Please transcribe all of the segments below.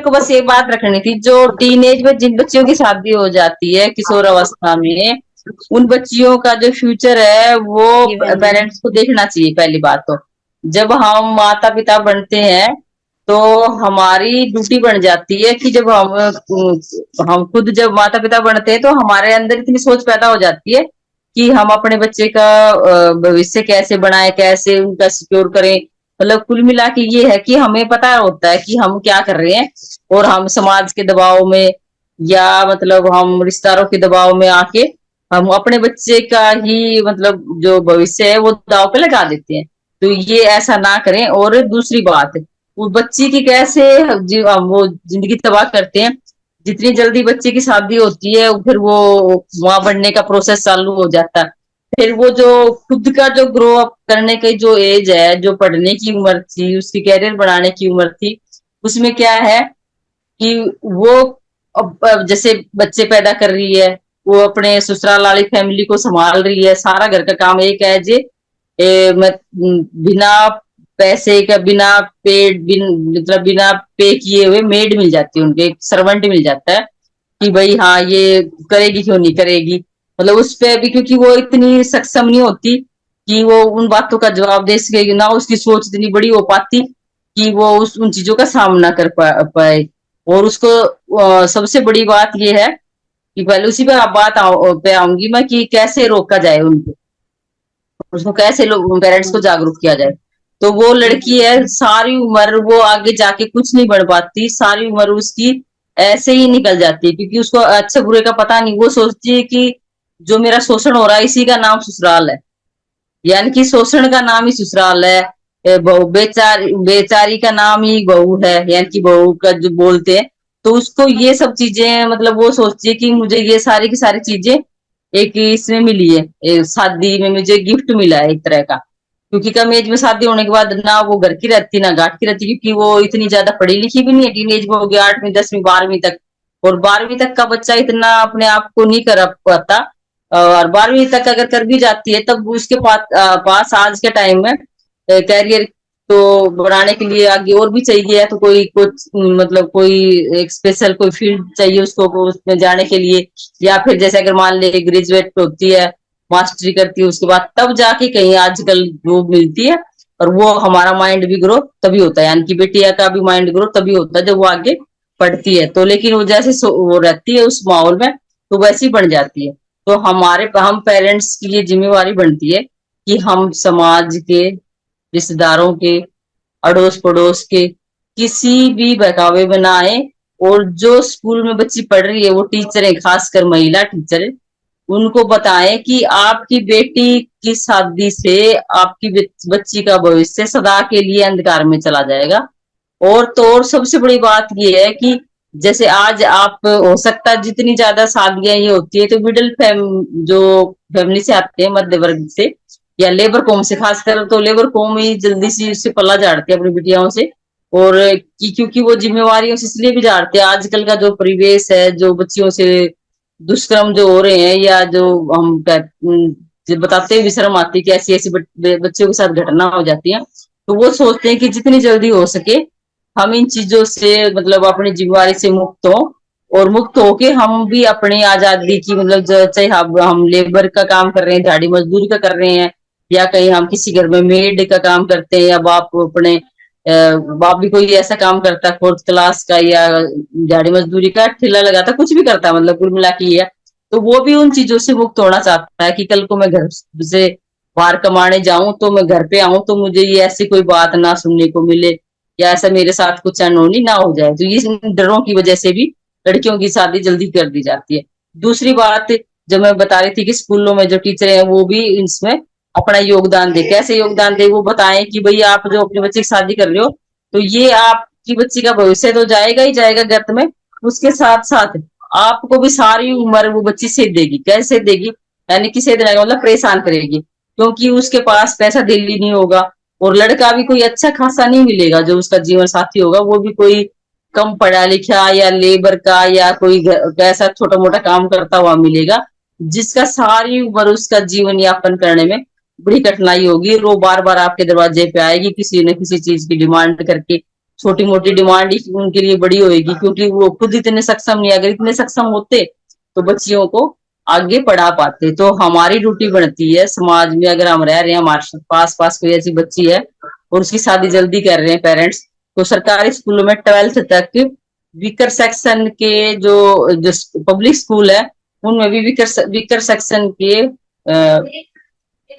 को बस ये बात रखनी थी, जो टीनेज में जिन बच्चियों की शादी हो जाती है किशोर अवस्था में, उन बच्चियों का जो फ्यूचर है वो जी बहन जी। पेरेंट्स को देखना चाहिए। पहली बात तो जब हम माता पिता बनते हैं तो हमारी ड्यूटी बन जाती है कि जब हम खुद जब माता पिता बनते हैं तो हमारे अंदर इतनी सोच पैदा हो जाती है कि हम अपने बच्चे का भविष्य कैसे बनाए, कैसे उनका सिक्योर करें। मतलब कुल मिला के ये है कि हमें पता होता है कि हम क्या कर रहे हैं, और हम समाज के दबाव में या मतलब हम रिश्तेदारों के दबाव में आके हम अपने बच्चे का ही मतलब जो भविष्य है वो दांव पे लगा देते हैं। तो ये ऐसा ना करें। और दूसरी बात, वो बच्ची की कैसे वो जिंदगी तबाह करते हैं। जितनी जल्दी बच्चे की शादी होती है फिर वो माँ बनने का प्रोसेस चालू हो जाता है। फिर वो जो खुद का जो ग्रो अप करने की जो एज है, जो पढ़ने की उम्र थी, उसकी कैरियर बनाने की उम्र थी, उसमें क्या है कि वो अब जैसे बच्चे पैदा कर रही है, वो अपने ससुराल वाली फैमिली को संभाल रही है, सारा घर का काम एक है जे बिना पैसे का, बिना मतलब बिना पे किए हुए मेड मिल जाती है, उनके सर्वेंट मिल जाता है कि भाई हाँ ये करेगी क्यों नहीं करेगी। मतलब उस पे भी क्योंकि वो इतनी सक्षम नहीं होती कि वो उन बातों का जवाब दे सकेगी, ना उसकी सोच इतनी बड़ी हो पाती कि वो उस उन चीजों का सामना कर पाए। और उसको सबसे बड़ी बात ये है कि पहले उसी पे पे आऊंगी मैं कि कैसे रोका जाए उनको, उसको कैसे लोग पेरेंट्स को जागरूक किया जाए। तो वो जी लड़की है, सारी उम्र वो आगे जाके कुछ नहीं बढ़ पाती, सारी उम्र उसकी ऐसे ही निकल जाती है क्योंकि उसको अच्छे बुरे का पता नहीं। वो सोचती है कि जो मेरा शोषण हो रहा है इसी का नाम ससुराल है, यानी कि शोषण का नाम ही ससुराल है। बहू बेचारी का नाम ही बहू है, यानी कि बहू का जो बोलते हैं। तो उसको ये सब चीजें मतलब वो सोचती है कि मुझे ये सारी की सारी चीजें एक इसमें मिली है, शादी में मुझे गिफ्ट मिला है एक तरह का। क्योंकि कम एज में शादी होने के बाद ना वो घर की रहती ना घाट की रहती, क्योंकि वो इतनी ज्यादा पढ़ी लिखी भी नहीं है, टीन एज में हो गया 8वीं 10वीं 12वीं तक। और 12वीं तक का बच्चा इतना अपने आप को नहीं कर पाता, और 12वीं तक अगर कर भी जाती है तब उसके पास आज के टाइम में कैरियर तो बढ़ाने के लिए आगे और भी चाहिए है, तो कोई कुछ मतलब कोई एक स्पेशल कोई फील्ड चाहिए उसको उसमें जाने के लिए। या फिर जैसे अगर मान ले ग्रेजुएट होती है, मास्टरी करती है, उसके बाद तब जाके कहीं आजकल जॉब मिलती है। और वो हमारा माइंड भी ग्रो तभी होता है, यानी कि बेटिया का भी माइंड ग्रो तभी होता है जब वो आगे पढ़ती है। तो लेकिन वो जैसे वो रहती है उस माहौल में तो वैसी बन जाती है। तो हम पेरेंट्स की ये जिम्मेवारी बनती है कि हम समाज के, रिश्तेदारों के, अड़ोस पड़ोस के किसी भी बहकावे में ना आए। और जो स्कूल में बच्ची पढ़ रही है वो टीचर है, खासकर महिला टीचर है, उनको बताएं कि आपकी बेटी की शादी से आपकी बच्ची का भविष्य सदा के लिए अंधकार में चला जाएगा। और तो और सबसे बड़ी बात ये है कि जैसे आज आप हो सकता है जितनी ज्यादा शादियां ये होती है तो मिडिल जो फैमिली से आते हैं, मध्य वर्ग से या लेबर कॉम से, खासकर तो लेबर कॉम ही जल्दी से उससे पल्ला झाड़ती है अपनी बिटियाओं से। और क्योंकि वो जिम्मेवारियों से इसलिए भी झाड़ते हैं, आजकल का जो परिवेश है, जो बच्चियों से दुष्कर्म जो हो रहे हैं या जो हम जो बताते हुए भी शर्म आती है कि ऐसी ऐसी बच्चों के साथ घटना हो जाती है। तो वो सोचते हैं कि जितनी जल्दी हो सके हम इन चीजों से मतलब अपनी जिम्मेवारी से मुक्त हो, और मुक्त होके हम भी अपनी आजादी की मतलब चाहे हम लेबर का काम कर रहे हैं, झाड़ी मजदूरी का कर रहे हैं, या कहीं हम किसी घर में मेड का काम करते हैं, या बाप भी कोई ऐसा काम करता है 4th क्लास का, या झाड़ी मजदूरी का ठेला लगाता, कुछ भी करता है, मतलब कुल मिला के ये है। तो वो भी उन चीजों से मुक्त होना चाहता है कि कल को मैं घर से बाहर कमाने जाऊं तो मैं घर पे आऊं तो मुझे ये ऐसी कोई बात ना सुनने को मिले, या ऐसा मेरे साथ कुछ अनहोनी ना हो जाए। तो ये डरों की वजह से भी लड़कियों की शादी जल्दी कर दी जाती है। दूसरी बात जो मैं बता रही थी कि स्कूलों में जो टीचर हैं वो भी इसमें अपना योगदान दे। कैसे योगदान दे वो बताएं कि भाई आप जो अपने बच्चे की शादी कर रहे हो तो ये आपकी बच्ची का भविष्य तो जाएगा ही जाएगा गर्त में, उसके साथ साथ आपको भी सारी उम्र वो बच्ची सेध देगी। कैसे देगी, यानी कि सेध मतलब परेशान करेगी, क्योंकि उसके पास पैसा दिल्ली नहीं होगा। और लड़का भी कोई अच्छा खासा नहीं मिलेगा जो उसका जीवन साथी होगा, वो भी कोई कम पढ़ा लिखा या लेबर का या कोई ऐसा छोटा मोटा काम करता हुआ मिलेगा, जिसका सारी उम्र उसका जीवन यापन करने में बड़ी कठिनाई होगी। वो बार बार आपके दरवाजे पे आएगी किसी न किसी चीज की डिमांड करके, छोटी मोटी डिमांड ही उनके लिए बड़ी होगी, क्योंकि वो खुद इतने सक्षम नहीं, अगर इतने सक्षम होते तो बच्चियों को आगे पढ़ा पाते। तो हमारी ड्यूटी बनती है समाज में, अगर हम रह रहे हैं, हमारे पास पास कोई ऐसी बच्ची है और उसकी शादी जल्दी कर रहे हैं पेरेंट्स, तो सरकारी स्कूलों में 12th तक वीकर सेक्शन के जो पब्लिक स्कूल है उनमें भी वीकर सेक्शन के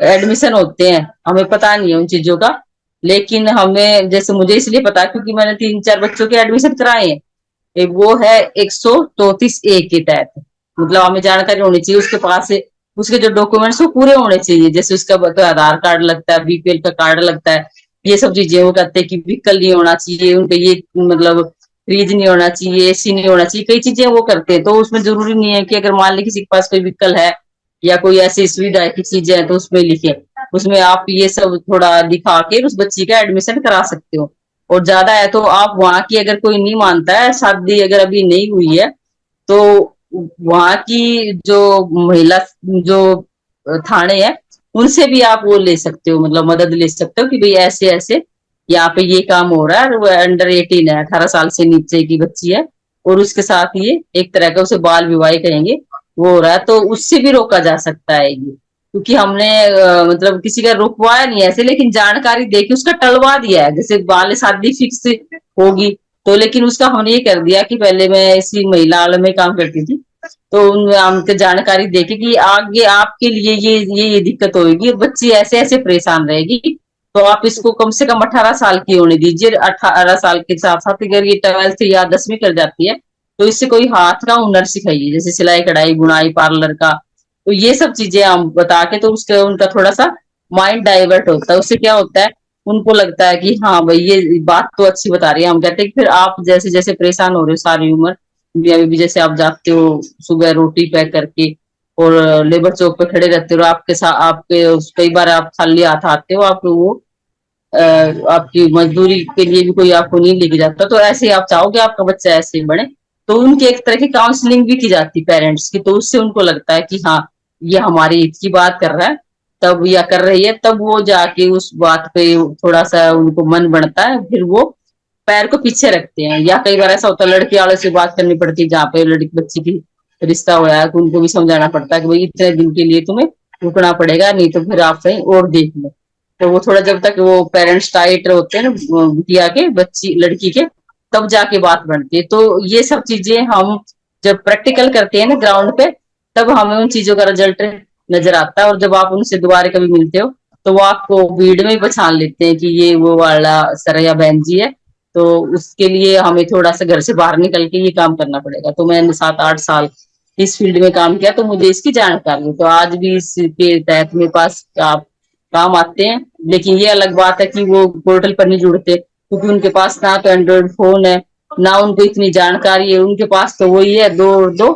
एडमिशन होते हैं। हमें पता नहीं है उन चीजों का, लेकिन हमें, जैसे मुझे इसलिए पता है क्योंकि मैंने 3-4 बच्चों के एडमिशन कराए हैं। एक वो है 134A के तहत, मतलब हमें जानकारी होनी चाहिए उसके पास से, उसके जो डॉक्यूमेंट्स वो पूरे होने चाहिए, जैसे उसका आधार कार्ड लगता है, बीपीएल का कार्ड लगता है, ये सब चीजें। वो कहते हैं कि व्हीकल नहीं होना चाहिए उनपे, ये मतलब फ्रिज नहीं होना चाहिए, एसी नहीं होना चाहिए, कई चीजें वो करते हैं। तो उसमें जरूरी नहीं है कि अगर मान ली किसी के पास कोई व्हीकल है या कोई ऐसी सुविधा की चीजें है तो उसमें लिखे, उसमें आप ये सब थोड़ा दिखा के उस बच्ची का एडमिशन करा सकते हो। और ज्यादा है तो आप वहां की, अगर कोई नहीं मानता है, शादी अगर अभी नहीं हुई है, तो वहां की जो महिला जो थाने है उनसे भी आप वो ले सकते हो, मतलब मदद ले सकते हो कि भाई ऐसे ऐसे यहाँ पे ये काम हो रहा है, और वो अंडर 18 है, 18 साल से नीचे की बच्ची है, और उसके साथ ये एक तरह का उसे बाल विवाह कहेंगे वो हो रहा है, तो उससे भी रोका जा सकता है ये। क्योंकि हमने मतलब किसी का रुकवाया नहीं ऐसे, लेकिन जानकारी देके उसका टलवा दिया है। जैसे बाल शादी फिक्स होगी तो, लेकिन उसका हमने ये कर दिया कि पहले मैं इसी महिला आलय में काम करती थी, तो हमको जानकारी देके कि आगे आपके लिए ये दिक्कत होगी, बच्ची ऐसे ऐसे परेशान रहेगी, तो आप इसको कम से कम 18 साल की होने दीजिए। 18 साल के साथ साथ अगर ये 12th या 10वीं कर जाती है तो इससे कोई हाथ का हुनर सिखाइए, जैसे सिलाई कढ़ाई बुनाई पार्लर का। तो ये सब चीजें हम बता के, तो उसके उनका थोड़ा सा माइंड डाइवर्ट होता है। उससे क्या होता है, उनको लगता है कि हाँ भाई ये बात तो अच्छी बता रही है। हम कहते हैं कि फिर आप जैसे जैसे परेशान हो रहे हो सारी उम्र, अभी भी जैसे आप जागते हो सुबह रोटी पैक करके और लेबर चौक पे खड़े रहते हो, आपके साथ आपके कई बार आप खाली हाथ आते हो, आपको वो आपकी मजदूरी के लिए भी कोई आपको नहीं लेके जाता, तो ऐसे आप चाहोगे आपका बच्चा ऐसे ही बने। तो उनकी एक तरह की काउंसलिंग भी की जाती पेरेंट्स की, तो उससे उनको लगता है कि हाँ ये हमारी हित की बात कर रहा है तब, या कर रही है तब, वो जाके उस बात पे थोड़ा सा उनको मन बढ़ता है, फिर वो पैर को पीछे रखते हैं। या कई बार ऐसा होता है लड़के वाले से बात करनी पड़ती है जहाँ पे लड़की बच्ची की रिश्ता हुआ है, तो उनको भी समझाना पड़ता है कि भाई इतने दिन के लिए तुम्हें रुकना पड़ेगा, नहीं तो फिर आप कहीं और देख लो। तो वो थोड़ा जब तक वो पेरेंट्स टाइट होते हैं ना बिटिया के, बच्ची लड़की के, तब जाके बात बनती है। तो ये सब चीजें हम जब प्रैक्टिकल करते हैं ना ग्राउंड पे, तब हमें उन चीजों का रिजल्ट नजर आता है। और जब आप उनसे दोबारा कभी मिलते हो तो वो आपको भीड़ में ही पहचान लेते हैं कि ये वो वाला सर या बहन जी है। तो उसके लिए हमें थोड़ा सा घर से बाहर निकल के ये काम करना पड़ेगा। तो मैंने 7-8 साल इस फील्ड में काम किया, तो मुझे इसकी जानकारी है। तो आज भी इसके तहत मेरे पास आप काम आते हैं। लेकिन ये अलग बात है कि वो पोर्टल पर नहीं जुड़ते, क्योंकि उनके पास ना तो एंड्रॉइड फोन है, ना उनको इतनी जानकारी है। उनके पास तो वही है, दो दो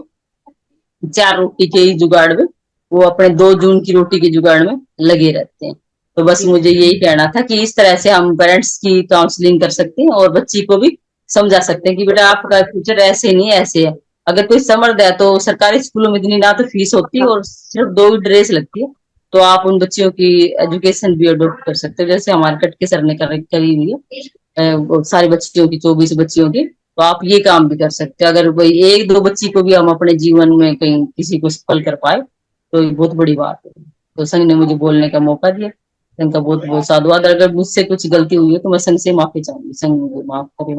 4 रोटी के ही जुगाड़ में, वो अपने 2 जून की रोटी के जुगाड़ में लगे रहते हैं। तो बस मुझे यही कहना था कि इस तरह से हम पेरेंट्स की काउंसलिंग कर सकते हैं और बच्ची को भी समझा सकते हैं कि बेटा आपका फ्यूचर ऐसे नहीं ऐसे है। अगर कोई समर्थ है तो सरकारी स्कूलों में इतनी ना तो फीस होती है और सिर्फ 2 ही ड्रेस लगती है, तो आप उन बच्चियों की एजुकेशन भी अडोप्ट कर सकते हो, जैसे हमारे कटके सर ने करी हुई है सारी बच्चियों की, 24 बच्चियों की। तो आप ये काम भी कर सकते हो। अगर कोई 1-2 बच्ची को भी हम अपने जीवन में कहीं किसी को सफल कर पाए तो ये बहुत बड़ी बात है। तो संघ ने मुझे बोलने का मौका दिया, संघ का बहुत बहुत साधुवाद। अगर मुझसे कुछ गलती हुई है तो मैं संघ से माफी चाहूंगी, संघ मुझे माफ करे।